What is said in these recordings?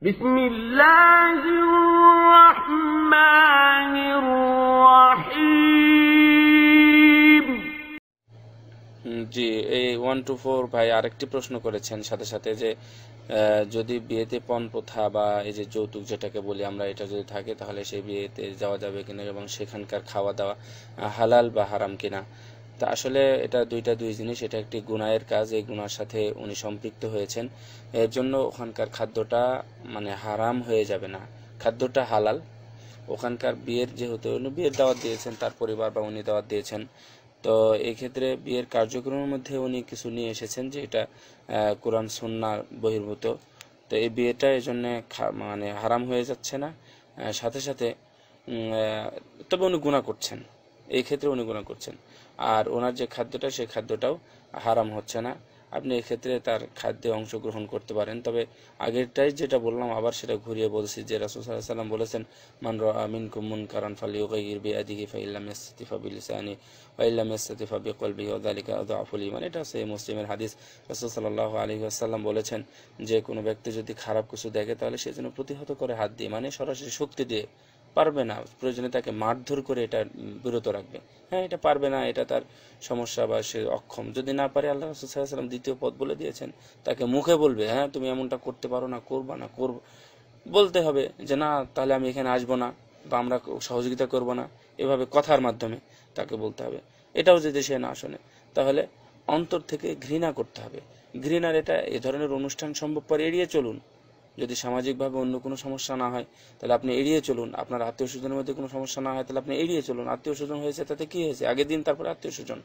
بسم الله الرحمن الرحيم। জি, এই 124 ভাই আরেকটি প্রশ্ন করেছেন সাথে সাথে যে যদি বিয়েতে পণ প্রথা বা এই যে যৌতুক যেটাকে বলি আমরা, এটা যদি থাকে তাহলে সেই বিয়েতে যাওয়া যাবে কিনা এবং সেখানকার খাওয়া দাওয়া হালাল বা হারাম কিনা। তা আসলে এটা দুই জিনিস। এটা একটি গুনাহের কাজ, এই গুনার সাথে উনি সম্পৃক্ত হয়েছেন, এর জন্য ওখানকার খাদ্যটা মানে হারাম হয়ে যাবে না, খাদ্যটা হালাল। ওখানকার বিয়ের যেহেতু উনি বিয়ের দাওয়াত দিয়েছেন, তার পরিবার বা উনি দাওয়াত দিয়েছেন, তো এই ক্ষেত্রে বিয়ের কার্যক্রমের মধ্যে উনি কিছু নিয়ে এসেছেন যে এটা কোরআন সুন্নাহ বহির্ভূত। তো এই বিয়েটা এই জন্য মানে হারাম হয়ে যাচ্ছে না, সাথে সাথে তবে উনি গুনাহ করছেন, এই ক্ষেত্রে উনি গুনাহ করছেন। আর ওনার যে খাদ্যটা, সেই খাদ্যটাও হারাম হচ্ছে না। আপনি এক্ষেত্রে তার খাদ্যে অংশগ্রহণ করতে পারেন। তবে আগেরটাই যেটা বললাম আবার সেটা ঘুরিয়ে বলছি যে রাসূল সাল্লাল্লাহু আলাইহি ওয়াসাল্লাম বলেছেন, মান রাআ মিনকুম মুনকারান ফালিয়ুগাইয়ির বিয়াদিহি ফাইল্লাম ইয়াসতাতি ফাবিলিসানি ওয়া ইল্লাম ইয়াসতাতি ফাবিকলবিহি ওয়া যালিকা আযআফুল ঈমান। এটা সহিহ মুসলিমের হাদিস। রাসূল সাল্লাল্লাহু আলাইহি ওয়াসাল্লাম বলেছেন যে কোনো ব্যক্তি যদি খারাপ কিছু দেখে তাহলে সে যেন প্রতিহত করে হাত দিয়ে, মানে সরাসরি শক্তি দিয়ে, পারবে না প্রয়োজনে তাকে মারধর করে এটা বিরত রাখবে। হ্যাঁ, এটা পারবে না, এটা তার সমস্যা বা সে অক্ষম। যদি না পারে, আল্লাহ রাসূল সাল্লাল্লাহু আলাইহি ওয়াসাল্লাম দ্বিতীয় পথ বলে দিয়েছেন, তাকে মুখে বলবে, হ্যাঁ তুমি এমনটা করতে পারো না, করবা না, করব বলতে হবে যে না তাহলে আমি এখানে আসবো না বা আমরা সহযোগিতা করব না, এভাবে কথার মাধ্যমে তাকে বলতে হবে। এটাও যদি সে না শোনে তাহলে অন্তর থেকে ঘৃণা করতে হবে। ঘৃণার এটা এ ধরনের অনুষ্ঠান সম্ভবপর এড়িয়ে চলুন। যদি সামাজিকভাবে অন্য কোনো সমস্যা না হয় তাহলে আপনি এড়িয়ে চলুন। আপনার আত্মীয় স্বজনের মধ্যে কোনো সমস্যা না হয় তাহলে আপনি এড়িয়ে চলুন। আত্মীয় স্বজন হয়েছে তাতে কি হয়েছে, আগে দিন তারপরে আত্মীয় স্বজন,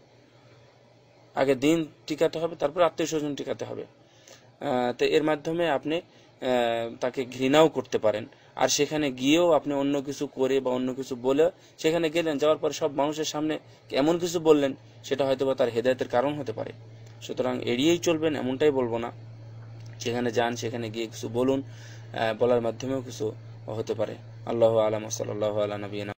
আগে দিন টিকাতে হবে তারপরে আত্মীয় স্বজন টিকাতে হবে। তো এর মাধ্যমে আপনি তাকে ঘৃণাও করতে পারেন। আর সেখানে গিয়েও আপনি অন্য কিছু করে বা অন্য কিছু বলে সেখানে গেলেন, যাওয়ার পরে সব মানুষের সামনে এমন কিছু বললেন সেটা হয়তো বা তার হেদায়েতের কারণ হতে পারে। সুতরাং এড়িয়েই চলবেন এমনটাই বলবো না। যেখানে যান সেখানে গিয়ে কিছু বলুন, বলার মাধ্যমেও কিছু হতে পারে। আল্লাহু আ'লাম। সাল্লাল্লাহু আলা নবিয়িনা।